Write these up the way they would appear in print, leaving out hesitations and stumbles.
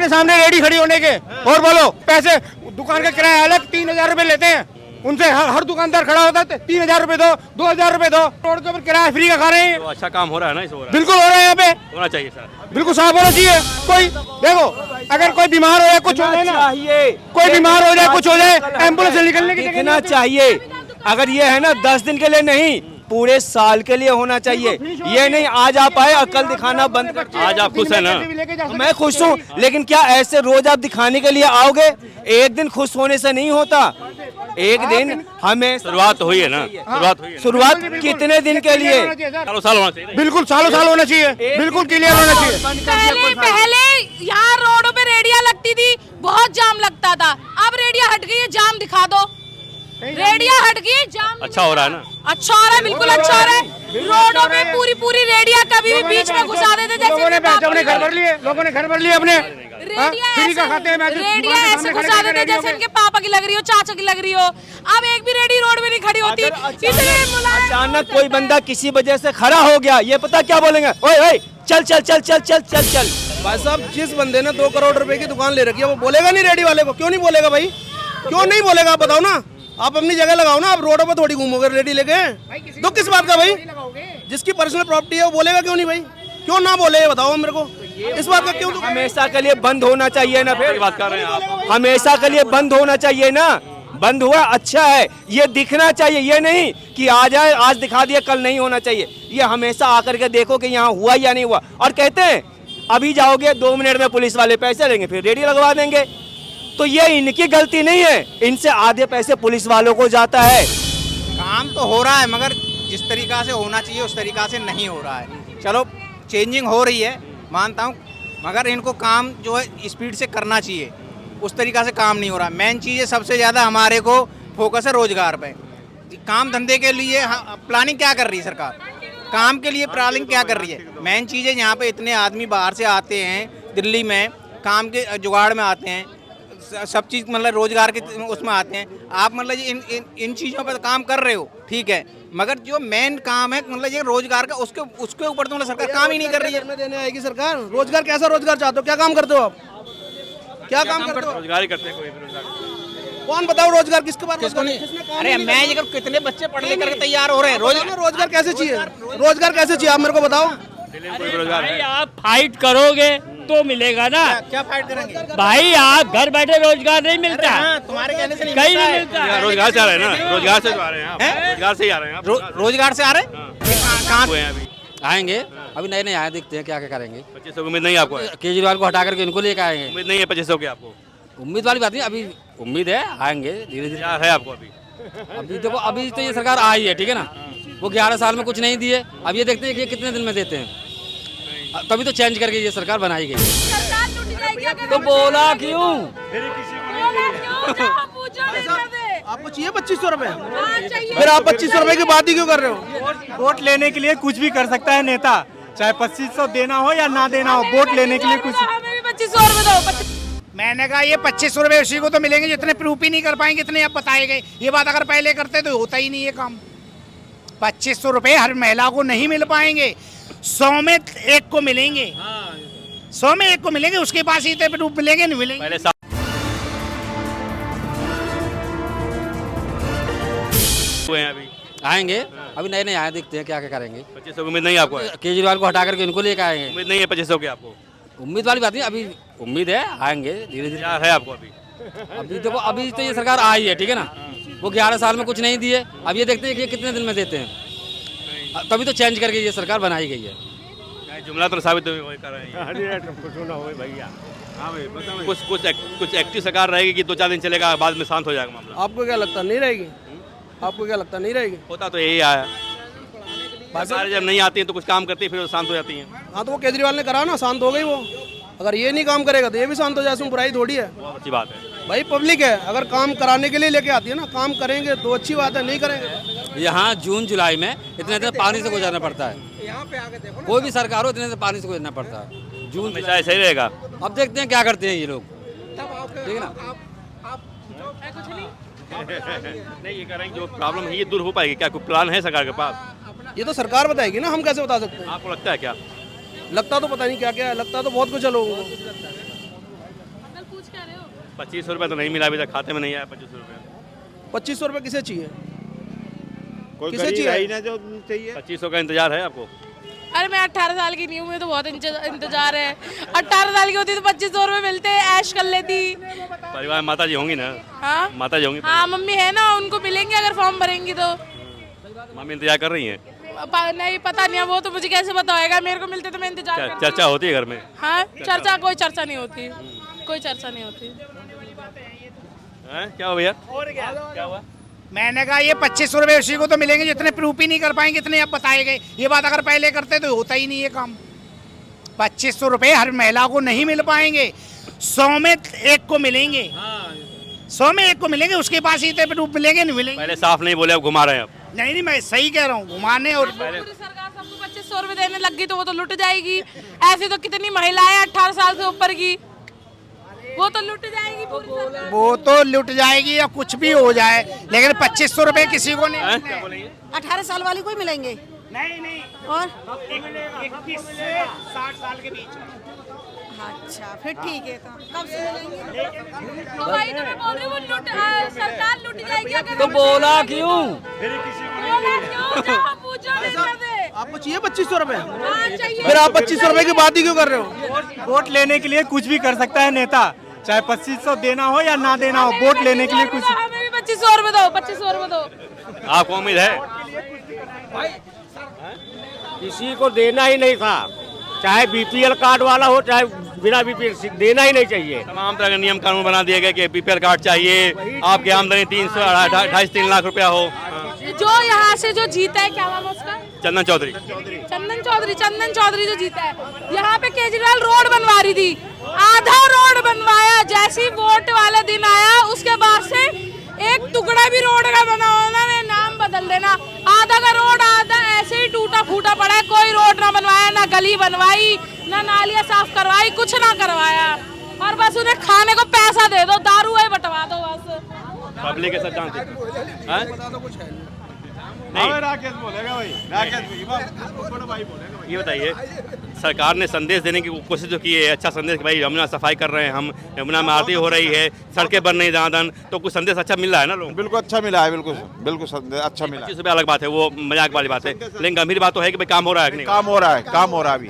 अपने सामने रेडी खड़ी होने के। और बोलो पैसे दुकान का किराया अलग 3,000 रुपए लेते हैं उनसे। हर दुकानदार खड़ा होता है 3,000 रुपए दो, 2,000 रुपए दो। रोड के ऊपर किराया फ्री का खा रहे हैं। तो अच्छा काम हो रहा है ना, इस हो रहा है, बिल्कुल हो रहा है, यहाँ पे होना चाहिए सर, बिल्कुल साफ होना चाहिए। कोई देखो अगर कोई बीमार हो जाए कुछ हो जाए ना, कोई बीमार हो जाए कुछ हो जाए, एम्बुलेंस निकलने की दिखना चाहिए। अगर ये है ना 10 दिन के लिए नहीं, पूरे साल के लिए होना चाहिए। ये नहीं आज आप आए और कल दिखाना बंद कर। आज आप खुश है ना? मैं खुश हूँ, लेकिन क्या ऐसे रोज आप दिखाने के लिए आओगे? एक दिन खुश होने से नहीं होता, एक दिन हमें शुरुआत हुई है ना, शुरुआत कितने दिन के लिए? सालों साल होना चाहिए। बिल्कुल सालों साल होना चाहिए, बिल्कुल क्लियर होना चाहिए। पहले यहाँ रोडों पे रेडिया लगती थी, बहुत जाम लगता था। अब रेडिया हट गई है, जाम दिखा दो। रेडिया हट गई, जाम अच्छा हो रहा है ना, अच्छा हो रहा है, बिल्कुल अच्छा हो रहा है। रोडों पे पूरी रेडिया कभी भी बीच में घुसा देते, जैसे लोगों ने अपने घर भर लिए, लोगों ने घर भर लिए अपने। रेडिया ऐसे घुसा देते जैसे इनके पापा की लग रही हो, चाचा की लग रही हो। अब एक भी रेडी रोड में नहीं खड़ी होती। अचानक कोई बंदा किसी वजह से खड़ा हो गया, ये पता क्या बोलेंगे? ओए ओए चल चल चल चल चल चल चल। भाई साहब जिस बंदे ने 2 करोड़ रुपए की दुकान ले रखी है वो बोलेगा नहीं रेडी वाले को? क्यों नहीं बोलेगा भाई, क्यों नहीं बोलेगा? आप बताओ ना, आप अपनी जगह लगाओ ना, आप रोडों पे थोड़ी घूमोगे रेडी लेके। तो किस बात का भाई? जिसकी पर्सनल प्रॉपर्टी है वो बोलेगा क्यों नहीं भाई? क्यों ना बोले ये बताओ मेरे को, इस बात का क्यों? हमेशा के लिए बंद होना चाहिए ना, फिर बात कर रहे हैं आप, हमेशा के लिए बंद होना चाहिए ना। बंद हुआ अच्छा है, ये दिखना चाहिए, ये नहीं कि आ जाए आज दिखा दिया कल नहीं होना चाहिए। ये हमेशा आकर के देखो कि यहाँ हुआ या नहीं हुआ। और कहते हैं अभी जाओगे 2 मिनट में पुलिस वाले पैसे लेंगे फिर रेडी लगवा देंगे। तो ये इनकी गलती नहीं है, इनसे आधे पैसे पुलिस वालों को जाता है। काम तो हो रहा है मगर जिस तरीका से होना चाहिए उस तरीका से नहीं हो रहा है। चलो चेंजिंग हो रही है मानता हूँ, मगर इनको काम जो है स्पीड से करना चाहिए, उस तरीका से काम नहीं हो रहा। मेन चीज़ है सबसे ज़्यादा हमारे को फोकस है रोजगार पे। काम धंधे के लिए प्लानिंग क्या कर रही है सरकार? काम के लिए प्लानिंग क्या कर रही है? मेन चीज़ है यहाँ पे इतने आदमी बाहर से आते हैं, दिल्ली में काम के जुगाड़ में आते हैं, सब चीज़ मतलब रोजगार के उसमें आते हैं। आप मतलब इन चीज़ों पर काम कर रहे हो ठीक है, मगर जो मेन काम है मतलब ये रोजगार का, उसके ऊपर तो मतलब सरकार काम ही नहीं कर रही है। में देने आएगी सरकार। रोजगार कैसा रोजगार चाहते हो? क्या काम करते हो आप? क्या काम करते हो? रोजगार ही करते हैं, कोई बेरोजगार। कौन बताओ रोजगार किसके पास? किसको नहीं? अरे मैं ये कितने बच्चे पढ़ लिख करके तैयार हो रहे हैं। रोजगार कैसे चाहिए? रोजगार कैसे चाहिए आप मेरे को बताओ। बेरोजगार आप फाइट करोगे तो मिलेगा ना। क्या फाइट करेंगे भाई आप घर बैठे रोजगार नहीं मिलता, तुम्हारे कहने से कहीं नहीं मिलता। रोजगार से आ रहे हैं ना, रोजगार से आ रहे हैं आप, रोजगार से ही आ रहे हैं आप। रोजगार से आ रहे हैं? कहाँ हुए हैं अभी? आएंगे, अभी नए नए आए, देखते हैं क्या क्या करेंगे। 2500 की उम्मीद नहीं है आपको? केजरीवाल को हटा करके इनको लेके आएंगे। उम्मीद नहीं है 2500 की आपको? उम्मीद वाली बात नहीं, अभी उम्मीद है आएंगे धीरे धीरे। क्या है आपको अभी? अभी देखो अभी तो ये सरकार आई है ठीक है ना, वो 11 साल में कुछ नहीं दिए। अब ये देखते हैं कि कितने दिन में देते हैं, तभी तो चेंज करके ये सरकार बनाई गई। तो बोला क्यों? आपको चाहिए 2500 रुपए? फिर आप 2500 रुपए की बात ही क्यों कर रहे हो? वोट लेने के लिए कुछ भी कर सकता है नेता, चाहे 2500 देना हो या ना देना हो, वोट लेने के लिए कुछ। 2500 रुपए दो। मैंने कहा ये 2500 रुपए उसी को तो मिलेंगे जितने प्रूफ ही नहीं कर पाएंगे, इतने अब बताए गए। ये बात अगर पहले करते तो होता ही नहीं ये काम। 2500 रुपए हर महिला को नहीं मिल पाएंगे, 100 में 1 को मिलेंगे, 100 में 1 को मिलेंगे, उसके पास ही इतने प्रूफ मिलेंगे नहीं मिलेंगे। पहले हुए हैं अभी? आएंगे, अभी नए नए आए, देखते हैं क्या क्या करेंगे। 2500 की उम्मीद नहीं है आपको? केजरीवाल को हटा करके इनको लेके आएंगे। उम्मीद नहीं है 2500 की आपको? उम्मीद वाली बात नहीं, अभी उम्मीद है आएंगे धीरे धीरे। क्या है आपको अभी? अभी देखो अभी तो ये सरकार आई है ठीक है ना, वो 11 साल में कुछ नहीं दिए। अब ये देखते हैं कि कितने दिन में देते हैं, तभी तो चेंज करके ये सरकार बनाई गई है। जुमला तो साबित कर रहे हैं भैया। हाँ भाई, कुछ एक्टिव सरकार रहेगी कि 2-4 दिन चलेगा, बाद में शांत हो जाएगा मामला? आपको क्या लगता नहीं रहेगी? आपको क्या लगता नहीं रहेगी? होता तो यही आया, सरकार जब नहीं आती है तो कुछ काम करती है फिर शांत हो जाती है। हाँ तो वो केजरीवाल ने करा ना, शांत हो गई वो। अगर ये नहीं काम करेगा तो ये भी शांत हो जाए, इसमें बुराई थोड़ी है। बहुत अच्छी बात है भाई, पब्लिक है, अगर काम कराने के लिए लेके आती है ना, काम करेंगे तो अच्छी बात है, नहीं करेंगे। यहाँ जून जुलाई में इतने दिन पानी से गुजरना पड़ता है, कोई भी सरकार हो इतने दिन पानी से गुजरना पड़ता है। जून हमेशा ऐसा ही रहेगा। अब देखते हैं क्या करते हैं ये लोग, ठीक है ना। नहीं ये करेंगे, जो प्रॉब्लम है ये दूर हो पाएगी क्या? कोई प्लान है सरकार के पास? ये तो सरकार बताएगी ना, हम कैसे बता सकते हैं? आपको लगता है क्या? लगता तो पता नहीं क्या क्या है, लगता तो बहुत कुछ है लोगों को। कुछ कह रहे हो? 2500 रुपये तो नहीं मिला अभी तक, खाते में नहीं आया 2500 रुपये। 2500 रुपये किसे चाहिए? कोई किसे गरीब चाहिए? है ही ना जो चाहिए। 2500 का इंतजार है आपको? अरे मैं 18 साल की नहीं हूँ, मुझे तो बहुत इंतजार है। 18 साल की होती तो 2500 रुपये मिलते, ऐश कर लेती। परिवार में माता जी होंगी ना? हाँ माता जी होंगी? हाँ मम्मी है ना, उनको मिलेंगे अगर फॉर्म भरेंगी तो। मम्मी इंतजार कर रही हैं? नहीं पता नहीं है, वो तो मुझे कैसे पता होएगा, मेरे को मिलते तो मैं इंतजार करती हूँ। चर्चा होती है घर में? हाँ चर्चा, कोई चर्चा नहीं होती, कोई चर्चा नहीं होती। क्या हुआ भैया? क्या हुआ? मैंने कहा ये 2500 रुपये उसी को तो मिलेंगे जितने प्रूफ ही नहीं कर पाएंगे, इतने अब बताए गए। ये बात अगर पहले करते तो होता ही नहीं ये काम। 2500 रुपये हर महिला को नहीं मिल पाएंगे, 100 में एक को मिलेंगे, 100 में एक को मिलेंगे, उसके पास ही इतने प्रूफ मिलेंगे नहीं मिलेंगे। पहले साफ नहीं बोले, अब घुमा रहे हैं आप। नहीं मैं सही कह रहा हूँ, घुमाने और पूरी सरकार सबको 2500 रुपये देने लग गई तो वो तो लुट जाएगी। ऐसी तो कितनी महिलाएं 18 साल से ऊपर की, वो तो लुट जाएगी पूरी सरकार। वो तो लुट जाएगी या कुछ भी हो जाए, लेकिन 2500 रुपये किसी को नहीं मिलने। 18 साल वाली को ही मिलेंगे। नहीं और 21 से 60 साल के बीच में। अच्छा फिर ठीक है, कब से मिलेंगे? तो भाई तो मैं बोल रही हूँ, वो लुट सरकार लुट जाएगी अगर। तो बोला क्यों? बोला क्यों? जाओ पूछो, नहीं कर दे। आपको चाहिए 2500 रुपये? हाँ चाहिए। फिर आप 2500 रुपये की बात ही क्यों कर रहे हो? वोट लेने के लिए कुछ भी कर सकता है नेता, चाहे 2500 देना हो या ना देना हो, वोट लेने के लिए कुछ। हमें भी 2500 रुपये दो, 2500 रुपये दो। आपको उम्मीद है? किसी को देना ही नहीं था, चाहे बीपीएल कार्ड वाला हो चाहे बिना बीपीएल, देना ही नहीं चाहिए। तमाम तरह के नियम कानून बना दिए गए कि बीपीएल कार्ड चाहिए, आपकी आमदनी 300 2.5-3 लाख रुपया हो। जो यहाँ से जो जीता है, क्या नाम है उसका? चंदन चौधरी। चंदन चौधरी जो जीता है, यहाँ पे केजरीवाल रोड बनवा रही थी, आधा रोड बनवाया। जैसे ही वोट वाले दिन आया उसके बाद से एक टुकड़ा भी रोड का बना होना, मैं नाम बदल देना। आधा का रोड आधा ऐसे ही टूटा फूटा पड़ा है, कोई रोड ना बनवाया, ना गली बनवाई, ना नालियाँ साफ करवाई, कुछ ना करवाया। और बस उन्हें खाने को पैसा दे दो, दारू है बंटवा दो बस। पब्लिक के साथ जानते हैं? नहीं, राकेश बोलेगा भाई, राकेश बड़ा भाई बोलेगा। ये बताइए, सरकार ने संदेश देने की कोशिश जो की है, अच्छा संदेश कि भाई यमुना सफाई कर रहे हैं हम, यमुना में आरती हो रही है, सड़कें बन रही दादन, तो कुछ संदेश अच्छा मिल रहा है ना लोग? बिल्कुल अच्छा मिला है, बिल्कुल बिल्कुल अच्छा मिला है। 25 रुपये अलग बात है, वो मजाक वाली बात है, लेकिन गंभीर बात तो है कि भाई काम हो रहा है कि नहीं? काम हो रहा है, काम हो रहा है अभी,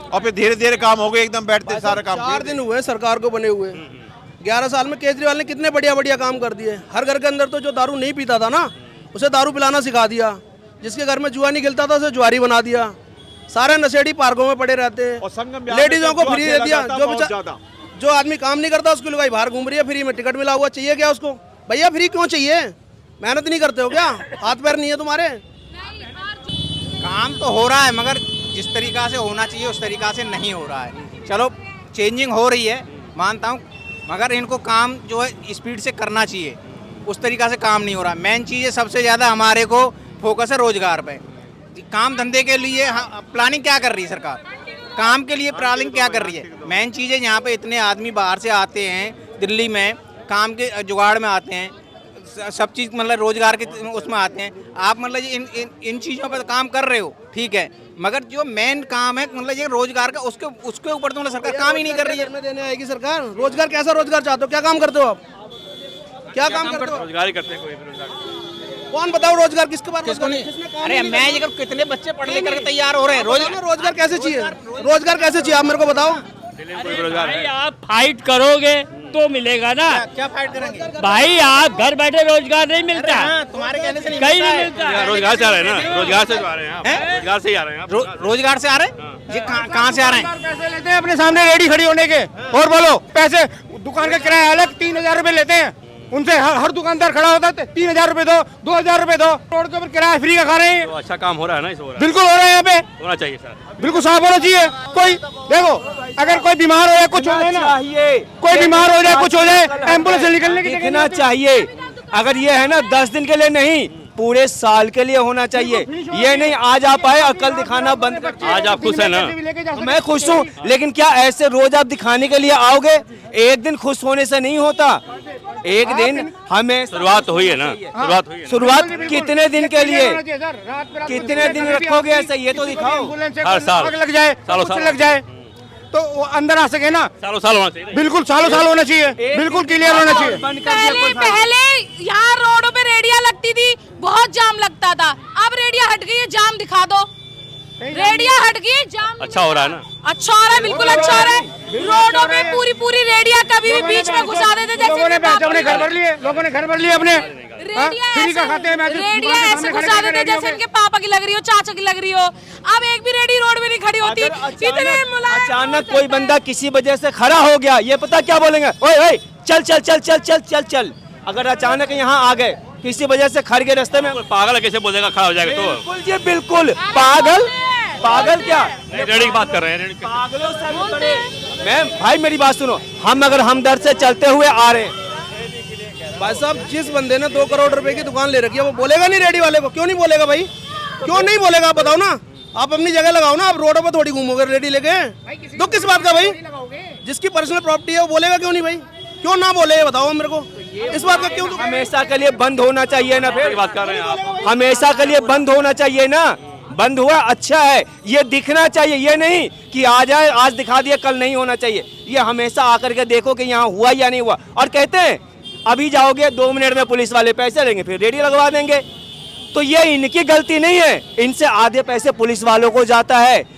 और फिर धीरे धीरे काम हो गया, एकदम बैठते सारा काम। 4 दिन हुए सरकार को बने हुए, 11 साल में केजरीवाल ने कितने बढ़िया बढ़िया काम कर दिए। हर घर के अंदर तो जो दारू नहीं पीता था ना, उसे दारू पिलाना सिखा दिया। जिसके घर में जुआ नहीं खेलता था उसे जुआरी बना दिया। सारे नशेड़ी पार्कों में पड़े रहते हैं, लेडीजों को फ्री दे दिया। जो आदमी काम नहीं करता उसकी लुगाई बाहर घूम रही है, फ्री में टिकट मिला हुआ। चाहिए क्या उसको? भैया फ्री क्यों चाहिए? मेहनत नहीं करते हो क्या? हाथ पैर नहीं है तुम्हारे? काम तो हो रहा है, मगर जिस तरीका से होना चाहिए उस तरीका से नहीं हो रहा है। चलो चेंजिंग हो रही है, मानता हूँ, मगर इनको काम जो है स्पीड से करना चाहिए, उस तरीका से काम नहीं हो रहा। मेन चीज़ है, सबसे ज़्यादा हमारे को फोकस है रोजगार पे। काम धंधे के लिए प्लानिंग क्या कर रही है सरकार? काम के लिए प्लानिंग क्या कर रही है? मेन चीज़ है, यहाँ पे इतने आदमी बाहर से आते हैं, दिल्ली में काम के जुगाड़ में आते हैं, सब चीज़ मतलब रोजगार के उसमें आते हैं। आप मतलब इन चीज़ों पर काम कर रहे हो, ठीक है, मगर जो मेन काम है मतलब ये रोजगार का, उसके ऊपर तो मतलब सरकार काम ही नहीं कर रही है। में देने आएगी सरकार। रोजगार कैसा रोजगार चाहते हो? क्या काम करते हो आप? क्या काम करते हो? रोजगार ही करते हैं, कोई बेरोजगार। कौन बताओ रोजगार किसके पास? किसको नहीं? अरे मैं ये कितने बच्चे पढ़ लिख करके तैयार हो रहे हैं। रोजगार कैसे चाहिए? रोजगार कैसे चाहिए आप मेरे को बताओ। भाई आप फाइट करोगे तो मिलेगा ना। क्या फाइट करेंगे भाई? आप घर बैठे रोजगार नहीं मिलता, तुम्हारे कहने से नहीं कहीं मिलता नहीं है। मिलता। रोजगार से आ रहे हैं ना, रोजगार से आ रहे हैं आप, रोजगार से ही आ रहे हैं आप। रोजगार से आ रहे हैं जी? कहाँ से आ रहे हैं? पैसे लेते हैं अपने सामने रेडी खड़ी होने के, और बोलो पैसे, दुकान का किराया अलग 3000 रुपए लेते हैं उनसे। हर दुकानदार खड़ा होता है, 3000 रुपए दो, 2000 रुपए दो, रोड के ऊपर किराया फ्री का खा रहे हैं। तो अच्छा काम हो रहा है ना, इस हो रहा है, बिल्कुल हो रहा है, यहाँ पे होना चाहिए सर, बिल्कुल साफ होना चाहिए। कोई देखो, अगर कोई बीमार हो जाए, कुछ हो जाए ना, कोई बीमार हो जाए, कुछ हो जाए, एम्बुलेंस से निकलने की दिखना चाहिए। अगर ये है ना 10 दिन के लिए नहीं, पूरे साल के लिए होना चाहिए। ये नहीं आज आप आए और कल दिखाना बंद कर। आज आप खुश है ना? मैं खुश हूँ, लेकिन क्या ऐसे रोज आप दिखाने के लिए आओगे? एक दिन खुश होने से नहीं होता, एक दिन हमें शुरुआत तो हुई है ना, शुरुआत हुई है। शुरुआत कितने दिन के लिए, कितने दिन रखोगे ऐसे? ये तो दिखाओ। हर साल लग जाए, सालों कुछ साल लग जाए, तो वो अंदर आ सके ना। सालों साल होना चाहिए। बिल्कुल सालों साल होना चाहिए, बिल्कुल क्लियर होना चाहिए। पहले यहाँ रोडों पे रेडियां लगती थी, बहुत जाम लगता था। अब रेडियां हट गई है, जाम दिखा दो। रेडियां हट गई, जाम अच्छा हो रहा है ना? अच्छा हो रहा है, बिल्कुल अच्छा हो रहा है। रोडों पे पूरी रेडिया कभी भी बीच में घुसा देते, लोगों ने अपने घर भर लिए, लोगों ने घर भर लिए अपने। रेडिया ऐसे घुसा देते जैसे इनके पापा की लग रही हो, चाचा की लग रही हो। अब एक भी रेडी रोड में नहीं खड़ी होती। अचानक कोई बंदा किसी वजह से खड़ा हो गया, ये पता क्या बोलेंगे, ओए ओए चल चल चल चल चल चल चल। अगर अचानक यहाँ आ गए किसी वजह से खड़ गए रास्ते में, पागल कैसे बोलेगा खड़ा हो जाएगा? तो बिल्कुल जी बिल्कुल पागल क्या रेडी की बात कर रहे हैं। पागलों से मैम भाई मेरी बात सुनो, हम अगर हमदर्द से चलते हुए आ रहे हैं, भाई साहब जिस बंदे ने 2 करोड़ रुपए की दुकान ले रखी है वो बोलेगा नहीं रेडी वाले को? क्यों नहीं बोलेगा भाई? क्यों नहीं बोलेगा? बताओ ना, आप अपनी जगह लगाओ ना, आप रोडों पर थोड़ी घूमोगे रेडी लेके। दुख किस बात का भाई? जिसकी पर्सनल प्रॉपर्टी है वो बोलेगा क्यों नहीं भाई? क्यों ना बोले ये बताओ मेरे को, इस बात का क्यों? हमेशा के लिए बंद होना चाहिए ना, फिर बात कर रहे हैं आप। हमेशा के लिए बंद होना चाहिए ना। बंद हुआ अच्छा है, ये दिखना चाहिए, ये नहीं कि आ जाए आज दिखा दिया कल नहीं होना चाहिए। ये हमेशा आकर के देखो कि यहाँ हुआ या नहीं हुआ। और कहते हैं अभी जाओगे 2 मिनट में पुलिस वाले पैसे लेंगे, फिर रेडी लगवा देंगे। तो ये इनकी गलती नहीं है, इनसे आधे पैसे पुलिस वालों को जाता है।